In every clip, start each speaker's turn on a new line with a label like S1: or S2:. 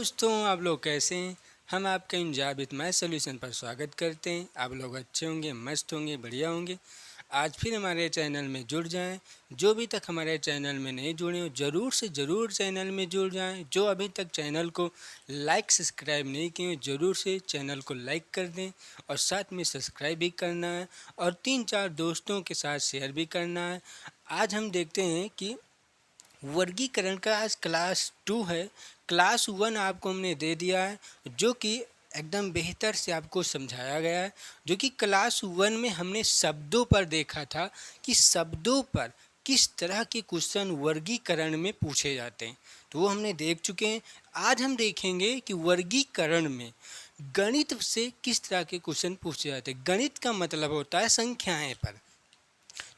S1: दोस्तों, आप लोग कैसे हैं? हम आपका इंजॉय विथ मैथ सॉल्यूशन पर स्वागत करते हैं। आप लोग अच्छे होंगे, मस्त होंगे, बढ़िया होंगे। आज फिर हमारे चैनल में जुड़ जाएं। जो अभी तक हमारे चैनल में नहीं जुड़े हो, ज़रूर से ज़रूर चैनल में जुड़ जाएं। जो अभी तक चैनल को लाइक सब्सक्राइब नहीं किए हो, ज़रूर से चैनल को लाइक कर दें और साथ में सब्सक्राइब भी करना है और 3-4 दोस्तों के साथ शेयर भी करना है। आज हम देखते हैं कि वर्गीकरण का आज क्लास 2 है। क्लास 1 आपको हमने दे दिया है, जो कि एकदम बेहतर से आपको समझाया गया है। जो कि क्लास 1 में हमने शब्दों पर देखा था कि शब्दों पर किस तरह के क्वेश्चन वर्गीकरण में पूछे जाते हैं, तो वो हमने देख चुके हैं। आज हम देखेंगे कि वर्गीकरण में गणित से किस तरह के क्वेश्चन पूछे जाते हैं। गणित का मतलब होता है संख्याएं पर,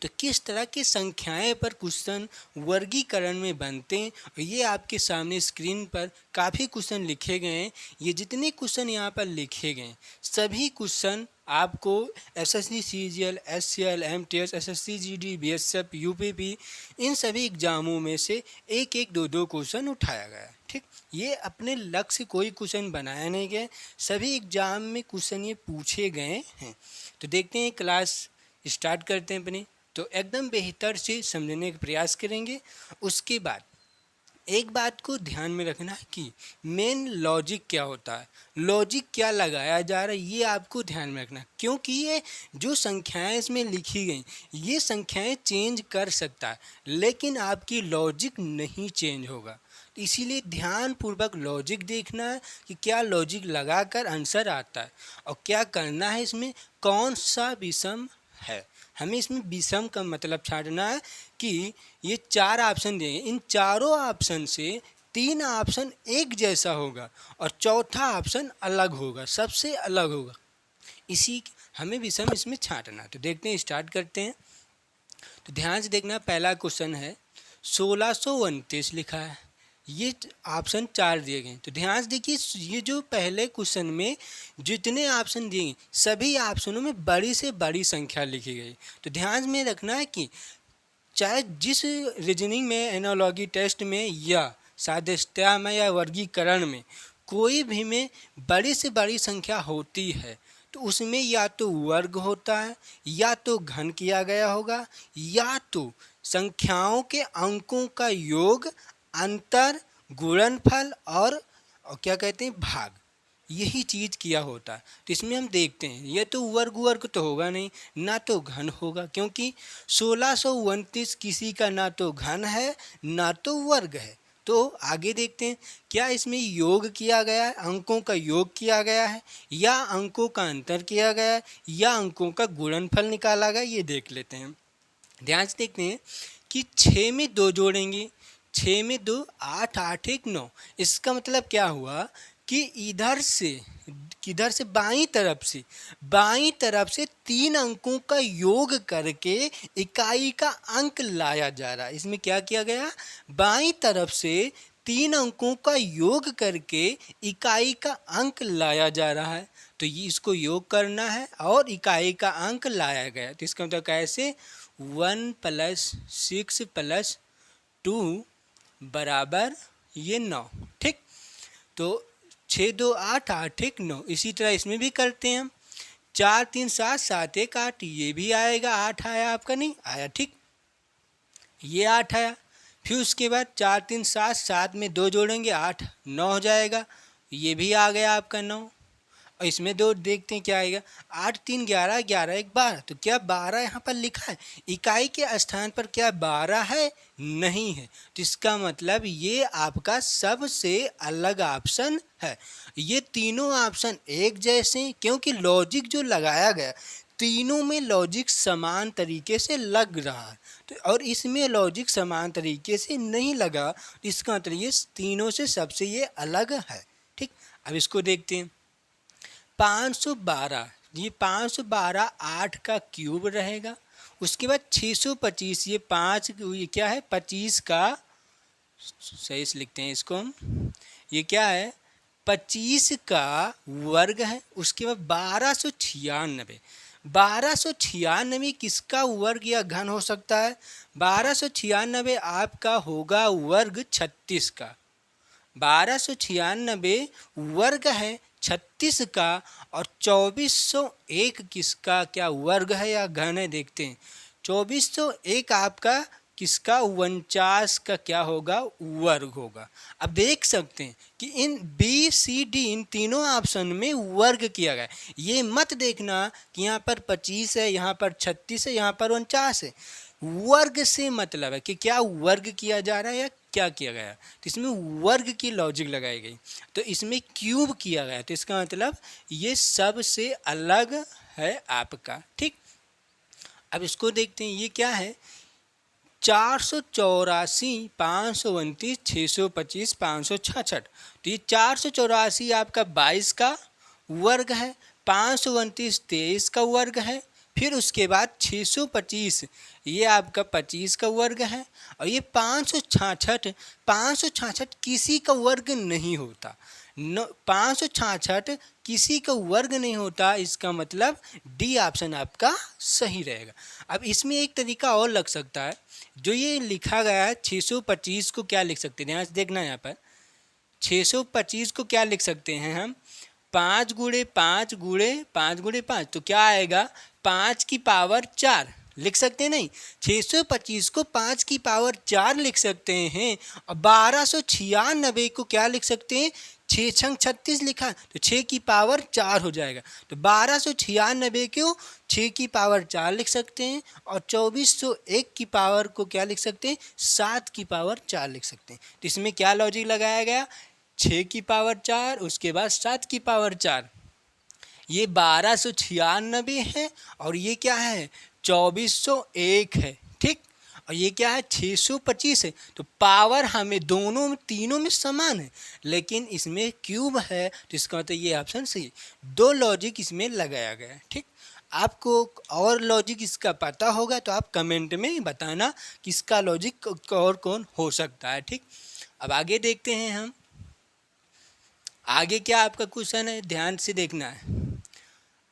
S1: तो किस तरह की संख्याएं पर क्वेश्चन वर्गीकरण में बनते हैं। ये आपके सामने स्क्रीन पर काफ़ी क्वेश्चन लिखे गए हैं। ये जितने क्वेश्चन यहाँ पर लिखे गए हैं, सभी क्वेश्चन आपको SSC CGL, SCL, MTS, SSC GD, BSF, UPP, इन सभी एग्जामों में से एक एक दो दो क्वेश्चन उठाया गया है। ठीक, ये अपने लक्ष्य से कोई क्वेश्चन बनाया नहीं गया, सभी एग्जाम में क्वेश्चन ये पूछे गए हैं। तो देखते हैं, क्लास स्टार्ट करते हैं अपनी। तो एकदम बेहतर से समझने का प्रयास करेंगे। उसके बाद एक बात को ध्यान में रखना है कि मेन लॉजिक क्या होता है, लॉजिक क्या लगाया जा रहा है, ये आपको ध्यान में रखना है। क्योंकि ये जो संख्याएं इसमें लिखी गई, ये संख्याएं चेंज कर सकता है, लेकिन आपकी लॉजिक नहीं चेंज होगा। तो इसीलिए ध्यानपूर्वक लॉजिक देखना है कि क्या लॉजिक लगाकर आंसर आता है और क्या करना है, इसमें कौन सा विषम है। हमें इसमें विषम का मतलब छांटना है कि ये 4 ऑप्शन देंगे, इन चारों ऑप्शन से 3 ऑप्शन एक जैसा होगा और चौथा ऑप्शन अलग होगा, सबसे अलग होगा। इसी हमें विषम इसमें छांटना। तो देखते हैं, स्टार्ट करते हैं। तो ध्यान से देखना, पहला क्वेश्चन है 1629 लिखा है, ये ऑप्शन 4 दिए गए। तो ध्यान से देखिए, ये जो पहले क्वेश्चन में जितने ऑप्शन दिए गए, सभी ऑप्शनों में बड़ी से बड़ी संख्या लिखी गई। तो ध्यान में रखना है कि चाहे जिस रीजनिंग में, एनालॉजी टेस्ट में या सादृश्यता में या वर्गीकरण में, कोई भी में बड़ी से बड़ी संख्या होती है तो उसमें या तो वर्ग होता है, या तो घन किया गया होगा, या तो संख्याओं के अंकों का योग, अंतर, गुणनफल और क्या कहते हैं, भाग, यही चीज़ किया होता है। तो इसमें हम देखते हैं, ये तो वर्ग तो होगा नहीं, ना तो घन होगा, क्योंकि 1629 किसी का ना तो घन है ना तो वर्ग है। तो आगे देखते हैं, क्या इसमें योग किया गया है, अंकों का योग किया गया है, या अंकों का अंतर किया गया है, या अंकों का गुणनफल निकाला गया, ये देख लेते हैं। ध्यान से देखते हैं कि 6 में 2 जोड़ेंगे, 6 में 2, 8, 8 1 9। इसका मतलब क्या हुआ कि इधर से बाईं तरफ से 3 अंकों का योग करके इकाई का अंक लाया जा रहा है। इसमें क्या किया गया, बाईं तरफ से 3 अंकों का योग करके इकाई का अंक लाया जा रहा है। तो ये इसको योग करना है और इकाई का अंक लाया गया। तो इसका मतलब कैसे, 1 + 6 + 2 बराबर ये 9। ठीक, तो 6 2 8 8 1 9। इसी तरह इसमें भी करते हैं हम, 4 3 7 7 1 8, ये भी आएगा। 8 आया आपका, नहीं आया, ठीक, ये 8 आया। फिर उसके बाद 4 3 7, 7 में 2 जोड़ेंगे, 8 9 हो जाएगा, ये भी आ गया आपका 9। और इसमें 2 देखते हैं क्या आएगा, 8 3 11, 11 1 12। तो क्या 12 यहाँ पर लिखा है, इकाई के स्थान पर क्या 12 है, नहीं है। तो इसका मतलब ये आपका सबसे अलग ऑप्शन है। ये तीनों ऑप्शन एक जैसे, क्योंकि लॉजिक जो लगाया गया, तीनों में लॉजिक समान तरीके से लग रहा है। तो और इसमें लॉजिक समान तरीके से नहीं लगा, तो इसका मतलब ये तीनों से सबसे ये अलग है। ठीक, अब इसको देखते हैं। 512, ये 512 8 का क्यूब रहेगा। उसके बाद 625, ये 5, ये क्या है, 25 का, सही से लिखते हैं इसको हम, ये क्या है, 25 का वर्ग है। उसके बाद 1296, 1296 किसका वर्ग या घन हो सकता है, 1296 आपका होगा वर्ग 36 का। 1296 वर्ग है 36 का, और 2401 किसका क्या वर्ग है या घन है, देखते हैं। 2401 आपका किसका 49 का क्या होगा वर्ग होगा। अब देख सकते हैं कि इन बी सी डी इन तीनों ऑप्शन में वर्ग किया गया है। ये मत देखना कि यहाँ पर 25 है, यहाँ पर 36 है, यहाँ पर 49 है। वर्ग से मतलब है कि क्या वर्ग किया जा रहा है या क्या किया गया, तो इसमें वर्ग की लॉजिक लगाई गई। तो इसमें क्यूब किया गया, तो इसका मतलब ये सबसे अलग है आपका। ठीक, अब इसको देखते हैं, ये क्या है 484, 529, 625, 566। तो ये 484 आपका 22 का वर्ग है, 529 23 का वर्ग है, फिर उसके बाद 625 ये आपका 25 का वर्ग है, और ये 566 किसी का वर्ग नहीं होता। 566 किसी का वर्ग नहीं होता, इसका मतलब डी ऑप्शन आपका सही रहेगा। अब इसमें एक तरीका और लग सकता है, जो ये लिखा गया है 625 को क्या लिख सकते हैं, ध्यान से देखना। यहाँ पर 625 को क्या लिख सकते हैं हम, 5 गुणे 5 गुणे 5 गुणे 5, तो क्या आएगा 5 की पावर 4 लिख सकते हैं। नहीं, 625 को 5 की पावर 4 लिख सकते हैं, और 1296 को क्या लिख सकते हैं, 6 छंग 36 लिखा, तो 6 की पावर 4 हो जाएगा। तो 1296 को 6 की पावर 4 लिख सकते हैं, और 2401 की पावर को क्या लिख सकते हैं, 7 की पावर 4 लिख सकते हैं। तो इसमें क्या लॉजिक लगाया गया, 6 की पावर 4, उसके बाद 7 की पावर 4, ये 1296 है, और ये क्या है 2401 है। ठीक, और ये क्या है 625 है। तो पावर हमें दोनों में तीनों में समान है, लेकिन इसमें क्यूब है, तो इसका मतलब ये ऑप्शन सही। दो लॉजिक इसमें लगाया गया है। ठीक, आपको और लॉजिक इसका पता होगा तो आप कमेंट में बताना कि इसका लॉजिक और कौन हो सकता है। ठीक, अब आगे देखते हैं हम। आगे क्या आपका क्वेश्चन है, ध्यान से देखना है।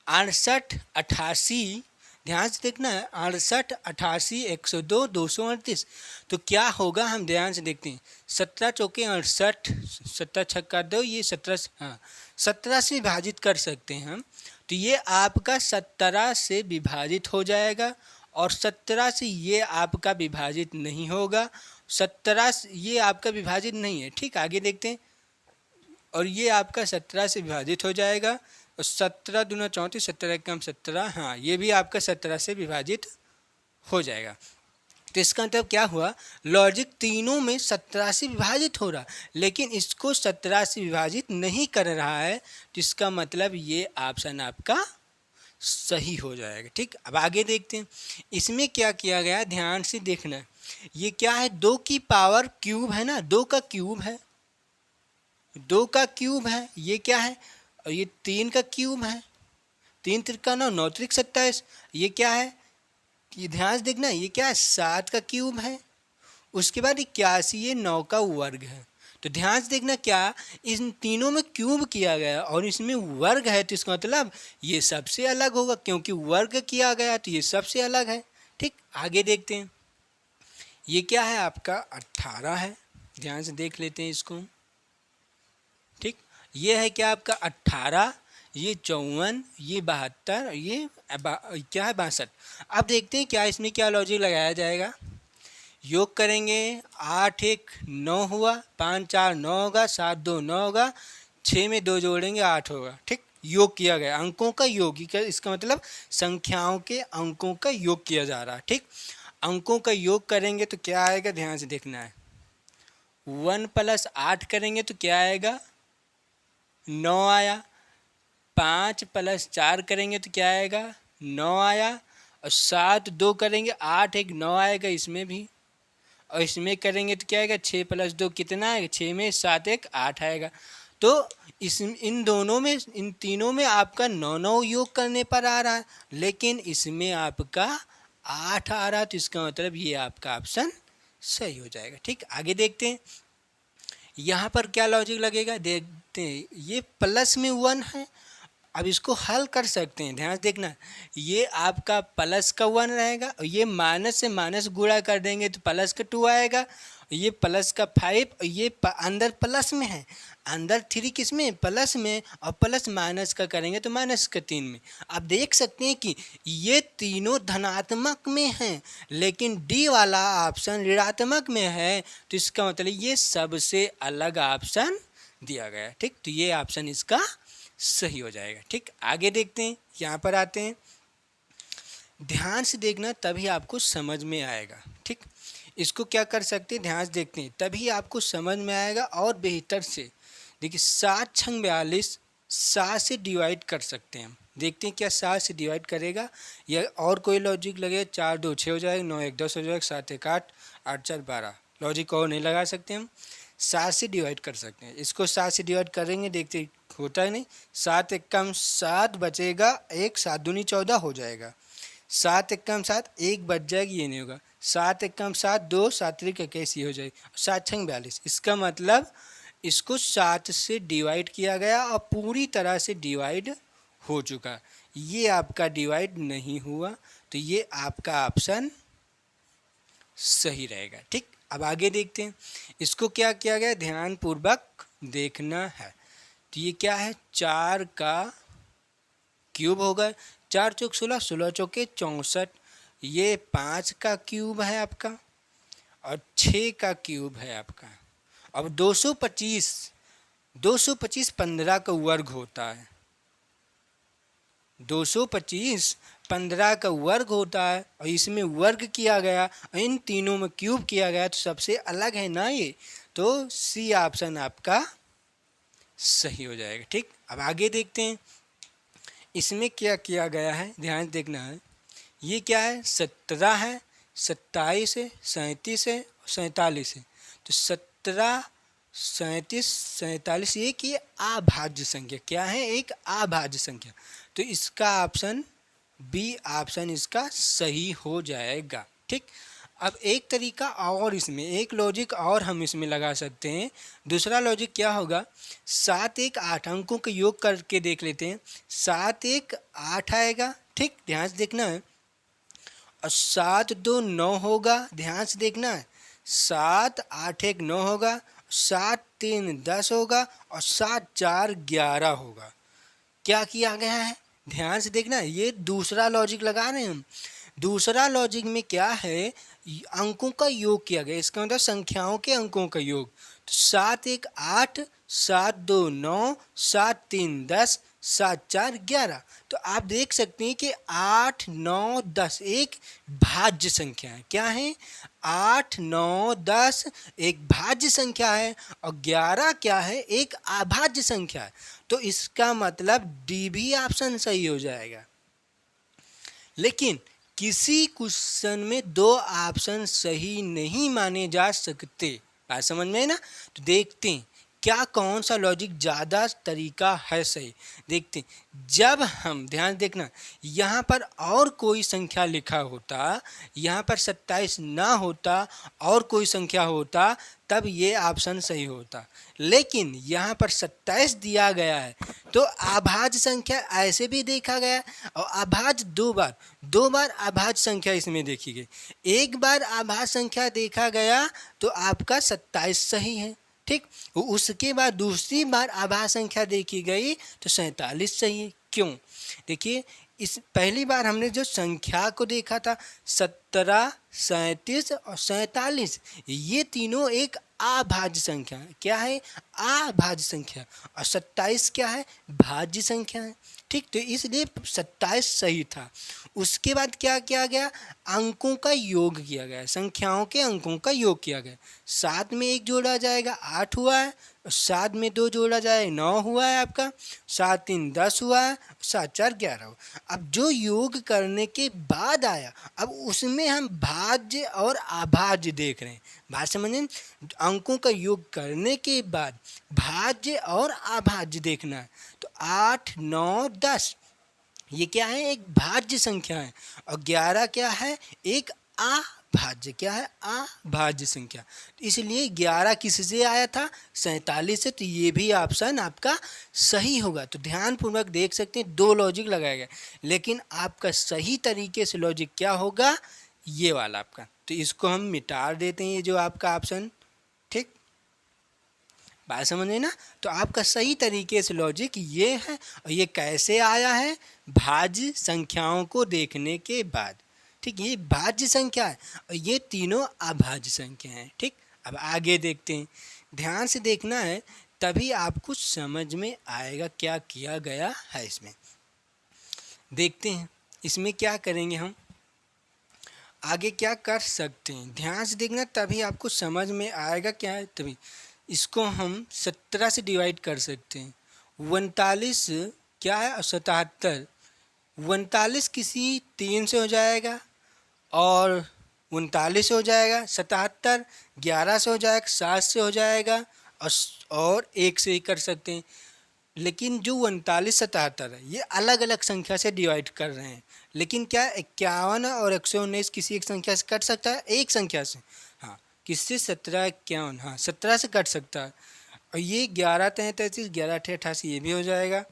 S1: 68 88, ध्यान से देखना है, 68 88 102 238, तो क्या होगा हम ध्यान से देखते हैं। 17 चौके 68, 17 छक्का 2, ये 17, हाँ 17 से विभाजित कर सकते हैं हम, तो ये आपका 17 से विभाजित हो जाएगा, और 17 से ये आपका विभाजित नहीं होगा, 17 से ये आपका विभाजित नहीं है। ठीक, आगे देखते हैं, और ये आपका 17 से विभाजित हो जाएगा, और 17 दूना 34, 17 कम 17, हाँ ये भी आपका 17 से विभाजित हो जाएगा। तो इसका मतलब क्या हुआ, लॉजिक तीनों में 17 से विभाजित हो रहा, लेकिन इसको 17 से विभाजित नहीं कर रहा है, तो इसका मतलब ये ऑप्शन आपका सही हो जाएगा। ठीक, अब आगे देखते हैं। इसमें क्या किया गया, ध्यान से देखना। ये क्या है, 2 की पावर क्यूब है ना, 2 का क्यूब है, 2 का क्यूब है, ये क्या है, और ये 3 का क्यूब है, 3 त्रिका 9, 9 त्रिक 27, ये क्या है, ये ध्यान से देखना, ये क्या है 7 का क्यूब है, उसके बाद 81 ये 9 का वर्ग है। तो ध्यान से देखना, क्या इन तीनों में क्यूब किया गया और इसमें वर्ग है, तो इसका मतलब ये सबसे अलग होगा, क्योंकि वर्ग किया गया तो ये सबसे अलग है। ठीक, आगे देखते हैं। ये क्या है आपका 18 है, ध्यान से देख लेते हैं इसको। ठीक, ये है क्या आपका 18, ये 54, ये 72, ये क्या है 62। अब देखते हैं क्या इसमें क्या लॉजिक लगाया जाएगा। योग करेंगे, 8 1 9 हुआ, 5 4 9 होगा, 7 2 9 होगा, 6 में 2 जोड़ेंगे 8 होगा। ठीक, योग किया गया, अंकों का योग, इसका मतलब संख्याओं के अंकों का योग किया जा रहा है। ठीक, अंकों का योग करेंगे तो क्या आएगा, ध्यान से देखना है। 1 + 8 करेंगे तो क्या आएगा 9 आया, 5 + 4 करेंगे तो क्या आएगा 9 आया, और 7 2 करेंगे 8 1 9 आएगा इसमें भी, और इसमें करेंगे तो क्या आएगा 6 + 2 कितना आएगा, 6 में 7 1 8 आएगा। तो इन दोनों में, इन तीनों में आपका 9 9 योग करने पर आ रहा है, लेकिन इसमें आपका 8 आ रहा है, तो इसका मतलब ये आपका ऑप्शन सही हो जाएगा। ठीक, आगे देखते हैं। यहाँ पर क्या लॉजिक लगेगा, देखते हैं। ये प्लस में 1 है, अब इसको हल कर सकते हैं, ध्यान से देखना। ये आपका प्लस का 1 रहेगा, और ये माइनस से माइनस गुणा कर देंगे तो प्लस का 2 आएगा, ये प्लस का 5 और ये अंदर प्लस में है, अंदर 3 किस में, प्लस में, और प्लस माइनस का करेंगे तो माइनस का 3 में। आप देख सकते हैं कि ये तीनों धनात्मक में हैं, लेकिन डी वाला ऑप्शन ऋणात्मक में है, तो इसका मतलब ये सबसे अलग ऑप्शन दिया गया है। ठीक, तो ये ऑप्शन इसका सही हो जाएगा। ठीक, आगे देखते हैं, यहाँ पर आते हैं। ध्यान से देखना तभी आपको समझ में आएगा। ठीक, इसको क्या कर सकते हैं, ध्यान से देखते हैं तभी आपको समझ में आएगा और बेहतर से। देखिए 7 छंग 42, 7 से डिवाइड कर सकते हैं हम। देखते हैं क्या 7 से डिवाइड करेगा या और कोई लॉजिक लगे। 4 2 6 हो जाएगा, 9 1 10 हो जाएगा, 7 1 8, 8 4 12। लॉजिक और नहीं लगा सकते हम, 7 से डिवाइड कर सकते हैं। इसको 7 से डिवाइड करेंगे, देखते होता है नहीं। 7 1 कम 7 बचेगा, 1 7 दूनी 14 हो जाएगा। 7 1 कम 7, 1 बच जाएगी, ये नहीं होगा। 7 1 कम 7, 2 7 3 21 ये हो जाएगी। 7 छंग 42, इसका मतलब इसको 7 से डिवाइड किया गया और पूरी तरह से डिवाइड हो चुका। ये आपका डिवाइड नहीं हुआ, तो ये आपका ऑप्शन सही रहेगा। ठीक, अब आगे देखते हैं इसको क्या किया गया, ध्यान पूर्वक देखना है। तो ये क्या है, 4 का क्यूब होगा, 4 चौक 16, 16 चौके 64। ये 5 का क्यूब है आपका और 6 का क्यूब है आपका। अब 225 15 का वर्ग होता है। 225 15 का वर्ग होता है और इसमें वर्ग किया गया, इन तीनों में क्यूब किया गया, तो सबसे अलग है ना ये, तो सी ऑप्शन आपका सही हो जाएगा। ठीक, अब आगे देखते हैं इसमें क्या किया गया है, ध्यान देखना है। ये क्या है, 17 है, 27 है, 37 है, 47 है। तो 17 37 47 एक ये अभाज्य संख्या क्या है, एक अभाज्य संख्या, तो इसका ऑप्शन बी ऑप्शन इसका सही हो जाएगा। ठीक, अब एक तरीका और, इसमें एक लॉजिक और हम इसमें लगा सकते हैं। दूसरा लॉजिक क्या होगा, 7 1 8 अंकों का योग करके देख लेते हैं। 7 1 8 आएगा, ठीक, ध्यान से देखना है। और 7 2 9 होगा, ध्यान से देखना है। 7 8 1 9 होगा, 7 3 10 होगा और 7 4 11 होगा। क्या किया गया है, ध्यान से देखना है। ये दूसरा लॉजिक लगा रहे हैं हम। दूसरा लॉजिक में क्या है, अंकों का योग किया गया, इसका मतलब संख्याओं के अंकों का योग। तो 7 1 8, 7 2 9, 7 3 10, 7 4 11। तो आप देख सकते हैं कि 8 9 10 एक भाज्य संख्या है। क्या है, 8 9 10 एक भाज्य संख्या है और 11 क्या है, एक अभाज्य संख्या है। तो इसका मतलब डी भी ऑप्शन सही हो जाएगा। लेकिन किसी क्वेश्चन में 2 ऑप्शन सही नहीं माने जा सकते, बात समझ में है ना। तो देखते हैं क्या कौन सा लॉजिक ज़्यादा तरीका है सही। देखते हैं, जब हम ध्यान देखना, यहाँ पर और कोई संख्या लिखा होता, यहाँ पर 27 ना होता और कोई संख्या होता, तब ये ऑप्शन सही होता। लेकिन यहाँ पर 27 दिया गया है, तो अभाज्य संख्या ऐसे भी देखा गया और अभाज्य दो बार अभाज्य संख्या इसमें देखी गई। एक बार अभाज्य संख्या देखा गया तो आपका 27 सही है। ठीक, उसके बाद दूसरी बार अभाज्य संख्या देखी गई तो 47 सही है। क्यों, देखिए इस पहली बार हमने जो संख्या को देखा था 17, 37 और 47, ये तीनों एक अभाज्य संख्या है। क्या है, अभाज्य संख्या। और 27 क्या है, भाज्य संख्या है। ठीक, तो इसलिए 27 सही था। उसके बाद क्या किया गया, अंकों का योग किया गया, संख्याओं के अंकों का योग किया गया। 7 में 1 जोड़ा जाएगा 8 हुआ है, और 7 में 2 जोड़ा जाए 9 हुआ है आपका, 7 3 10 हुआ है, 7 4 11 हुआ। अब जो योग करने के बाद आया, अब उसमें हम भाज्य और अभाज्य देख रहे हैं। बात समझें, अंकों का योग करने के बाद भाज्य और अभाज्य देखना है। तो 8 9 10 ये क्या है, एक भाज्य संख्या है, और 11 क्या है, एक अभाज्य, क्या है, अभाज्य संख्या। इसलिए 11 किससे आया था, 47 से, तो ये भी ऑप्शन आपका सही होगा। तो ध्यानपूर्वक देख सकते हैं 2 लॉजिक लगाया गया, लेकिन आपका सही तरीके से लॉजिक क्या होगा, ये वाला आपका। तो इसको हम मिटा देते हैं, ये जो आपका ऑप्शन बात समझे ना। तो आपका सही तरीके से लॉजिक ये है, और ये कैसे आया है, भाज्य संख्याओं को देखने के बाद। ठीक, ये भाज्य संख्या है और ये तीनों अभाज्य संख्या हैं। ठीक, अब आगे देखते हैं, ध्यान से देखना है तभी आपको समझ में आएगा क्या किया गया है इसमें। देखते हैं इसमें क्या करेंगे हम, आगे क्या कर सकते हैं, ध्यान से देखना तभी आपको समझ में आएगा क्या है। तभी इसको हम 17 से डिवाइड कर सकते हैं। 39 क्या है और 77, 39 किसी 3 से हो जाएगा और 39 हो जाएगा, 77 11 से हो जाएगा, 7 से हो जाएगा और 1 से ही कर सकते हैं। लेकिन जो 39 77 है ये अलग अलग संख्या से डिवाइड कर रहे हैं, लेकिन क्या 51 और 119 किसी एक संख्या से कट सकता है, एक संख्या से। हाँ, किससे, 17 51, हाँ 17 से कट सकता है। और ये 11 33 11 88 ये भी हो जाएगा,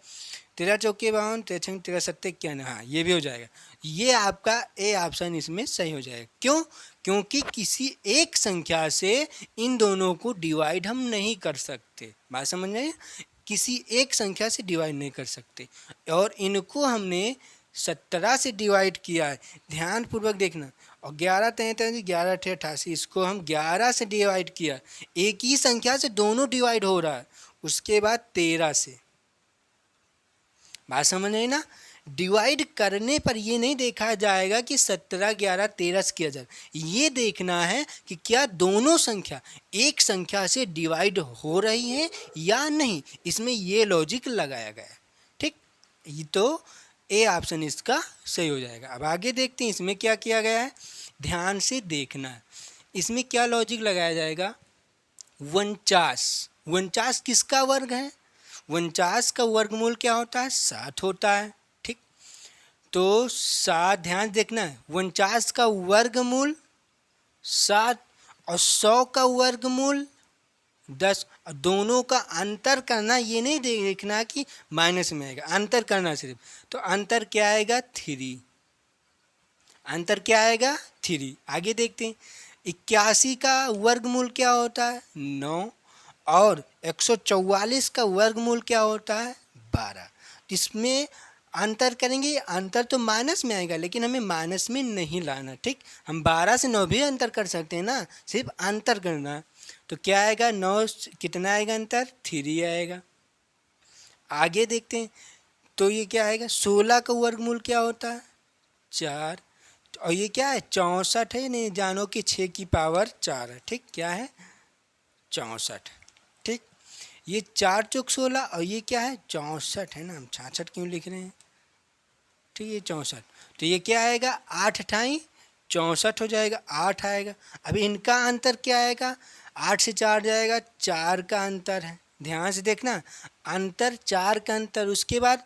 S1: 13 चौके 52 13 13 सत्ते 91, हाँ ये भी हो जाएगा। ये आपका ए ऑप्शन इसमें सही हो जाएगा। क्यों? क्योंकि किसी एक संख्या से इन दोनों को डिवाइड हम नहीं कर सकते। बात समझ रहे हैं, किसी एक संख्या से डिवाइड नहीं कर सकते, और इनको हमने 17 से डिवाइड किया है। ध्यानपूर्वक देखना, और 11 33 11 88 इसको हम 11 से डिवाइड किया, एक ही संख्या से दोनों डिवाइड हो रहा है। उसके बाद 13 से, बात समझ रहे ना। डिवाइड करने पर ये नहीं देखा जाएगा कि 17 11 13 से किया जाए, ये देखना है कि क्या दोनों संख्या एक संख्या से डिवाइड हो रही है या नहीं, इसमें ये लॉजिक लगाया गया है। ठीक, ये तो ए ऑप्शन इसका सही हो जाएगा। अब आगे देखते हैं इसमें क्या किया गया है, ध्यान से देखना है। इसमें क्या लॉजिक लगाया जाएगा, 49 किसका वर्ग है, 49 का वर्गमूल क्या होता है, 7 होता है। ठीक, तो 7, ध्यान देखना है, 49 का वर्गमूल 7 और 100 का वर्गमूल 10, और दोनों का अंतर करना, ये नहीं देखना कि माइनस में आएगा, अंतर करना सिर्फ। तो अंतर क्या आएगा, 3, अंतर क्या आएगा 3। आगे देखते हैं, 81 का वर्गमूल क्या होता है, 9, और 144 का वर्गमूल क्या होता है, 12। इसमें अंतर करेंगे, अंतर तो माइनस में आएगा, लेकिन हमें माइनस में नहीं लाना। ठीक, हम 12 से 9 भी अंतर कर सकते हैं ना, सिर्फ अंतर करना। तो क्या आएगा, 9 कितना आएगा अंतर, 3 आएगा। आगे देखते हैं, तो ये क्या आएगा, 16 का वर्गमूल क्या होता है, 4, और ये क्या है, 64 है, नहीं जानो कि 6 की पावर 4 है। ठीक, क्या है, 64। ठीक, ये 4 चौक 16, और ये क्या है, 64 है ना, हम 66 क्यों लिख रहे हैं। ठीक, ये 64, तो ये क्या आएगा, 8 अठाई 64 हो जाएगा, 8 आएगा। अब इनका अंतर क्या आएगा, 8 से 4 जाएगा, 4 का अंतर है। ध्यान से देखना, अंतर 4 का अंतर। उसके बाद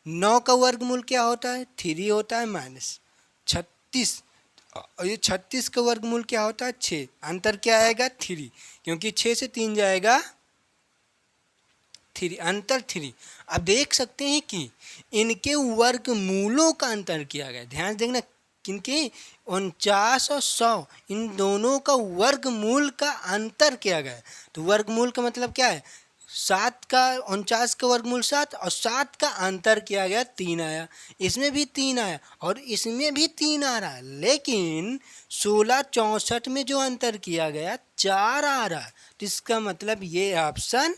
S1: 9 का वर्गमूल क्या होता है, 3 होता है, माइनस 36, और ये 36 का वर्गमूल क्या होता है, 6, अंतर क्या आएगा, 3, क्योंकि 6 से 3 जाएगा 3, अंतर 3। अब देख सकते हैं कि इनके वर्गमूलों का अंतर किया गया। ध्यान देखना, किनके, 49 और 100, इन दोनों का वर्गमूल का अंतर किया गया। तो वर्गमूल का मतलब क्या है, 7 का 49 का वर्गमूल 7, और 7 का अंतर किया गया, 3 आया। इसमें भी 3 आया और इसमें भी 3 आ रहा है, लेकिन 16 64 में जो अंतर किया गया 4 आ रहा है। तो इसका मतलब ये ऑप्शन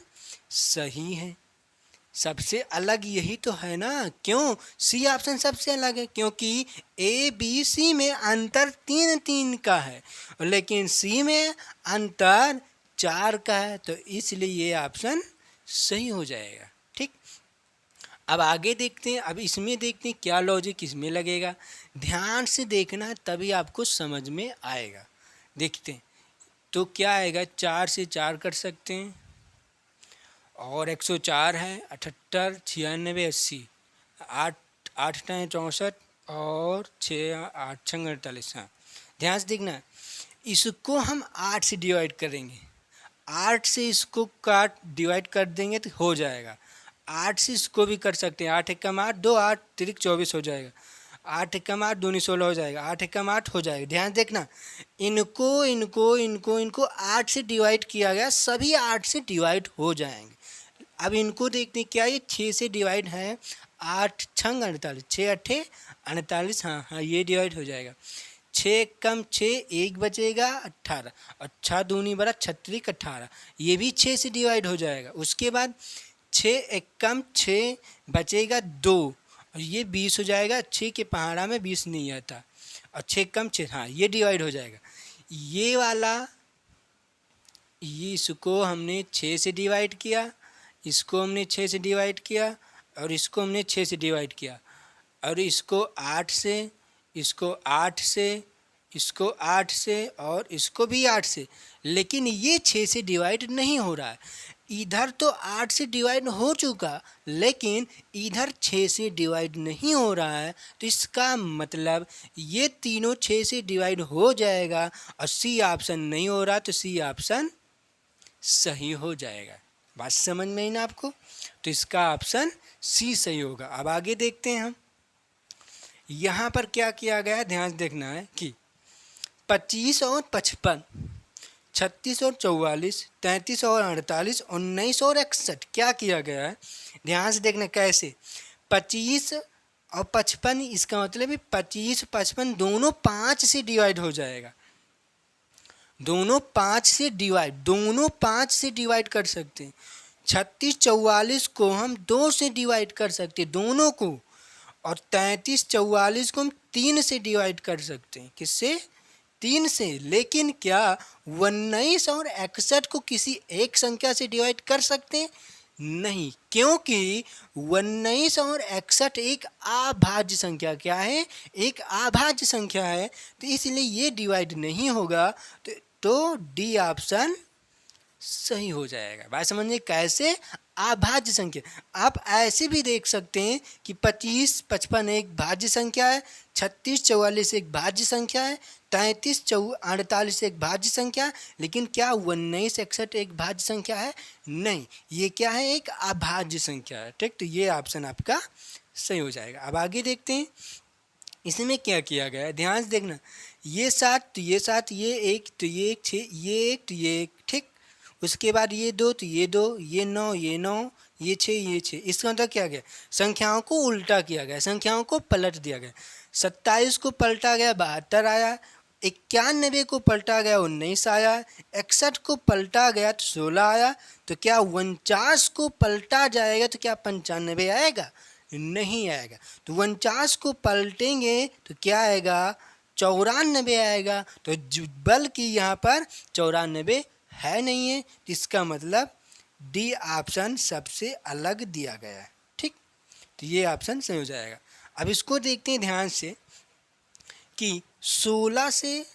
S1: सही है। सबसे अलग यही तो है ना, क्यों, सी ऑप्शन सबसे अलग है, क्योंकि ए बी सी में अंतर 3 का है, लेकिन सी में अंतर 4 का है, तो इसलिए ये ऑप्शन सही हो जाएगा। ठीक, अब आगे देखते हैं, अब इसमें देखते हैं क्या लॉजिक इसमें लगेगा। ध्यान से देखना है तभी आपको समझ में आएगा। देखते हैं, तो क्या आएगा, 4 से 4 कर सकते हैं, और 104 है, 78 96 80, 8 8 64, और 6 8 6 48। हाँ, ध्यान से देखना, इसको हम 8 से डिवाइड करेंगे, 8 से इसको काट डिवाइड कर देंगे तो हो जाएगा। 8 से इसको भी कर सकते हैं, 8 एकम 8 2 8 3 24 हो जाएगा। 8 कम 8 दूनी 16 हो जाएगा, 8 कम 8 हो जाएगा। ध्यान देखना, इनको 8 से डिवाइड किया गया, सभी 8 से डिवाइड हो जाएंगे। अब इनको देखते हैं, क्या ये 6 से डिवाइड है, 8 छंग 48, 6 अट्ठे 48, हाँ ये डिवाइड हो जाएगा। 6 कम 6 1 बचेगा 18, और 6 दूनी 12 36 18, ये भी 6 से डिवाइड हो जाएगा। उसके बाद 6 एक कम 6 बचेगा 2, और ये 20 हो जाएगा। 6 के पहाड़ा में 20 नहीं आता, और 6 कम 6, हाँ ये डिवाइड हो जाएगा। ये वाला, ये इसको हमने 6 से डिवाइड किया, इसको हमने 6 से डिवाइड किया, और इसको हमने 6 से डिवाइड किया, और इसको 8 से, इसको 8 से, इसको 8 से, और इसको भी 8 से। लेकिन ये 6 से डिवाइड नहीं हो रहा है। इधर तो 8 से डिवाइड हो चुका, लेकिन इधर 6 से डिवाइड नहीं हो रहा है। तो इसका मतलब ये तीनों 6 से डिवाइड हो जाएगा, और सी ऑप्शन नहीं हो रहा, तो सी ऑप्शन सही हो जाएगा। बात समझ में आई ना आपको? तो इसका ऑप्शन सी सही होगा। अब आगे देखते हैं हम, यहाँ पर क्या किया गया है, ध्यान देखना है कि 25 और 55, 36 और 44, 33 और 48, 19 और 61 क्या किया गया है, ध्यान से देखना कैसे। 25 और 55, इसका मतलब है 25 55 दोनों 5 से डिवाइड हो जाएगा, दोनों 5 से डिवाइड कर सकते हैं। 36 44 को हम 2 से डिवाइड कर सकते हैं, दोनों को, और 33 44 को हम 3 से डिवाइड कर सकते हैं। किससे? 3 से। लेकिन क्या 19 और 61 को किसी एक संख्या से डिवाइड कर सकते हैं? नहीं, क्योंकि 19 और 61 एक अभाज्य संख्या, क्या है, एक अभाज्य संख्या है, तो इसलिए ये डिवाइड नहीं होगा। तो डी ऑप्शन सही हो जाएगा। बात समझिए कैसे, अभाज्य संख्या। आप ऐसे भी देख सकते हैं कि 25 55 एक भाज्य संख्या है, 36 44 एक भाज्य संख्या है, 33 48 एक भाज्य संख्या है, लेकिन क्या 19 61 एक भाज्य संख्या है? नहीं, ये क्या है, एक अभाज्य संख्या है। ठीक, तो ये ऑप्शन आपका सही हो जाएगा। अब आगे देखते हैं इसमें क्या किया गया है, ध्यान से देखना। ये 7 तो ये 7, ये 1 तो ये 1, 6 ये 1 तो ये 1, ठीक। उसके बाद ये 2 तो ये 2, ये 9 ये 9, ये 6 ये 6। इसका मतलब क्या गया, संख्याओं को उल्टा किया गया, संख्याओं को पलट दिया गया। 27 को पलटा गया 72 आया, 91 को पलटा गया 19 आया, 61 को पलटा गया तो 16 आया। तो क्या 49 को पलटा जाएगा तो क्या 95 आएगा? नहीं आएगा। तो 49 को पलटेंगे तो क्या आएगा, 94 आएगा। तो बल्कि यहाँ पर 94 है नहीं है, इसका मतलब डी ऑप्शन सबसे अलग दिया गया है। ठीक, तो ये ऑप्शन सही हो जाएगा। अब इसको देखते हैं ध्यान से कि 16 से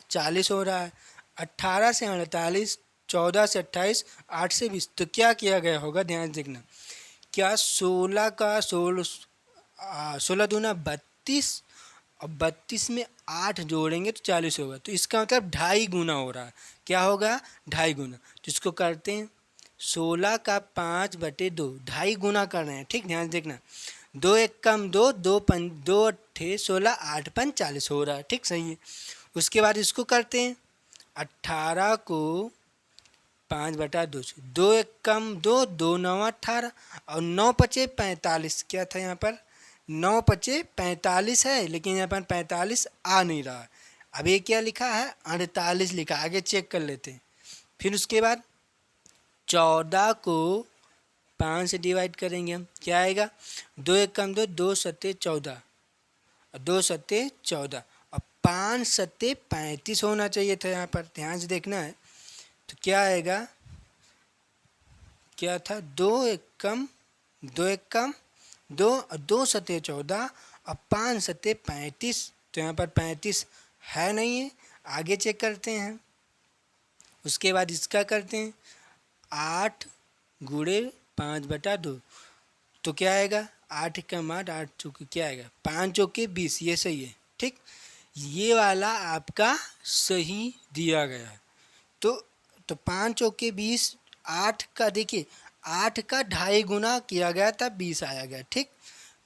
S1: 40 हो रहा है, 18 से 48, 14 से 28, 8 से 20। तो क्या किया गया होगा, ध्यान देखना। क्या 16 का 16 दूना 32, और 32 में 8 जोड़ेंगे तो 40 होगा। तो इसका मतलब 2.5 गुना हो रहा है। क्या होगा, 2.5 गुना। तो इसको करते हैं, 16 का 5/2, 2.5 गुना कर रहे हैं। ठीक, ध्यान देखना। 2 एक कम 2, 2 अट्ठे 16, 8 5 40 हो रहा है। ठीक, सही है। उसके बाद इसको करते हैं, 18 को 5/2, 2 एक कम 2, 2 9 18, और 9 पचे 45। क्या था यहाँ पर, 9 पचे 45 है, लेकिन यहाँ पर 45 आ नहीं रहा है। अब ये क्या लिखा है, 48 लिखा। आगे चेक कर लेते हैं। फिर उसके बाद 14 को 5 से डिवाइड करेंगे हम, क्या आएगा, 2 एक कम 2, 2 सत्ते 14, और 2 सत्ते 14, और 5 सत्ते 35 होना चाहिए था यहाँ पर, ध्यान से देखना है। तो क्या आएगा, क्या था, 2 एक कम 2, और 2 सत्ते 14, और 5 सत्ते 35। तो यहाँ पर 35 है नहीं है। आगे चेक करते हैं। उसके बाद इसका करते हैं, 8 गुणे 5/2। तो क्या आएगा, 8 कम 8, 8 चौके क्या आएगा, 5 चौके 20। ये सही है। ठीक, ये वाला आपका सही दिया गया है। तो 5 चौके 20, 8 का देखिए, 8 का 2.5 गुना किया गया था, 20 आया गया। ठीक,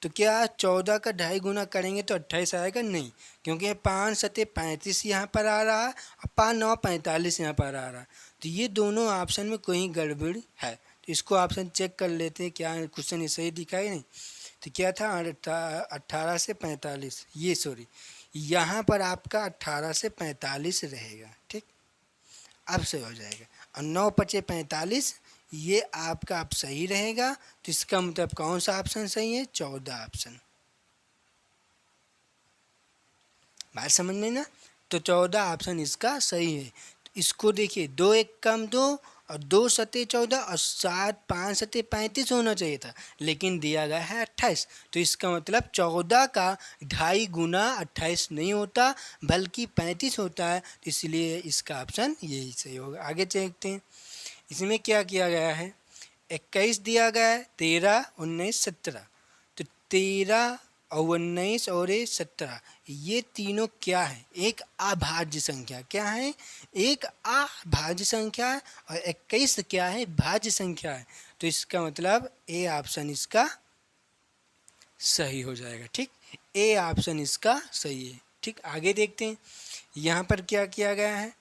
S1: तो क्या 14 का 2.5 गुना करेंगे तो 28 आएगा? नहीं, क्योंकि 5 सते 35 यहाँ पर आ रहा है और 5 9 45 यहाँ पर आ रहा है। तो ये दोनों ऑप्शन में कोई गड़बड़ है, तो इसको ऑप्शन चेक कर लेते हैं क्या क्वेश्चन सही दिखाई नहीं। तो क्या था 18 से 45, ये सॉरी यहाँ पर आपका 18 से 45 रहेगा। ठीक, अब सही हो जाएगा। और 9 पचे 45 ये आपका अब सही रहेगा। तो इसका मतलब कौन सा ऑप्शन सही है? 14 ऑप्शन। बात समझ में ना? तो 14 ऑप्शन इसका सही है। तो इसको देखिए, 2 1 कम 2 और 2 सते 14 और 7 5 सते 35 होना चाहिए था, लेकिन दिया गया है 28। तो इसका मतलब 14 का 2.5 गुना 28 नहीं होता बल्कि 35 होता है। तो इसलिए इसका ऑप्शन यही सही होगा। आगे देखते हैं इसमें क्या किया गया है। 21 दिया गया है, 13 19 17। तो 13 और 19 और 17 ये तीनों क्या है? एक अभाज्य संख्या। क्या है? एक अभाज्य संख्या है। और 21 क्या है? भाज्य संख्या है। तो इसका मतलब ए ऑप्शन इसका सही हो जाएगा। ठीक, ए ऑप्शन इसका सही है। ठीक, आगे देखते हैं यहाँ पर क्या किया गया है।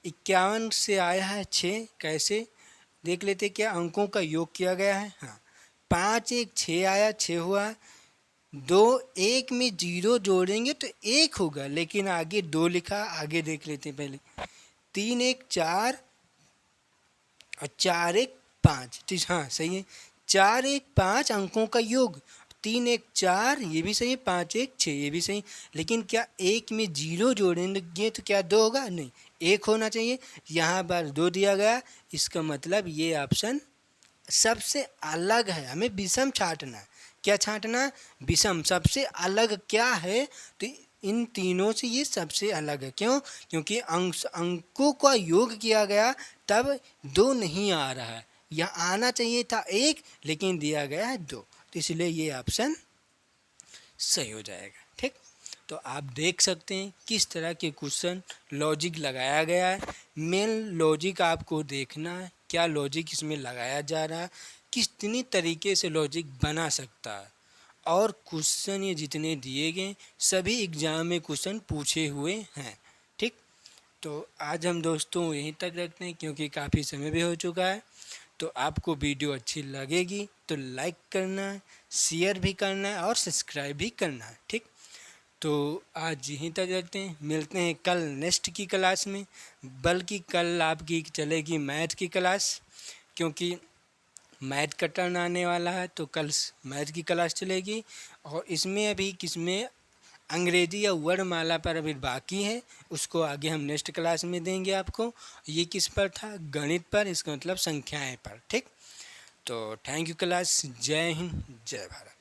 S1: 51 से आया है 6, कैसे देख लेते क्या अंकों का योग किया गया है। हाँ, 5 1 6 आया, 6 हुआ। 2 1 में 0 जोड़ेंगे तो 1 होगा, लेकिन आगे 2 लिखा। आगे देख लेते हैं पहले। 3 1 4 और 4 1 5। तो हाँ सही है, 4 1 5 अंकों का योग। 3 1 4 ये भी सही है, 5 1 6 ये भी सही। लेकिन क्या 1 में 0 जोड़ेंगे तो क्या 2 होगा? नहीं, 1 होना चाहिए। यहाँ पर 2 दिया गया, इसका मतलब ये ऑप्शन सबसे अलग है। हमें विषम छांटना है। क्या छांटना? विषम, सबसे अलग क्या है? तो इन तीनों से ये सबसे अलग है। क्यों? क्योंकि अंकों का योग किया गया तब 2 नहीं आ रहा है। यहाँ आना चाहिए था 1, लेकिन दिया गया है 2। तो इसलिए ये ऑप्शन सही हो जाएगा। ठीक, तो आप देख सकते हैं किस तरह के क्वेश्चन लॉजिक लगाया गया है। मेन लॉजिक आपको देखना है, क्या लॉजिक इसमें लगाया जा रहा है, कितनी तरीके से लॉजिक बना सकता है। और क्वेश्चन ये जितने दिए गए सभी एग्जाम में क्वेश्चन पूछे हुए हैं। ठीक, तो आज हम दोस्तों यहीं तक रखते हैं क्योंकि काफ़ी समय भी हो चुका है। तो आपको वीडियो अच्छी लगेगी तो लाइक करना है, शेयर भी करना है और सब्सक्राइब भी करना है। ठीक, तो आज यहीं तक रखते हैं, मिलते हैं कल नेक्स्ट की क्लास में। बल्कि कल आपकी चलेगी मैथ की क्लास, क्योंकि मैथ का टर्न आने वाला है। तो कल मैथ की क्लास चलेगी। और इसमें अभी किसमें अंग्रेजी या वर्णमाला पर अभी बाकी है, उसको आगे हम नेक्स्ट क्लास में देंगे आपको। ये किस पर था? गणित पर, इसका मतलब संख्याएं पर। ठीक, तो थैंक यू क्लास। जय हिंद, जय भारत।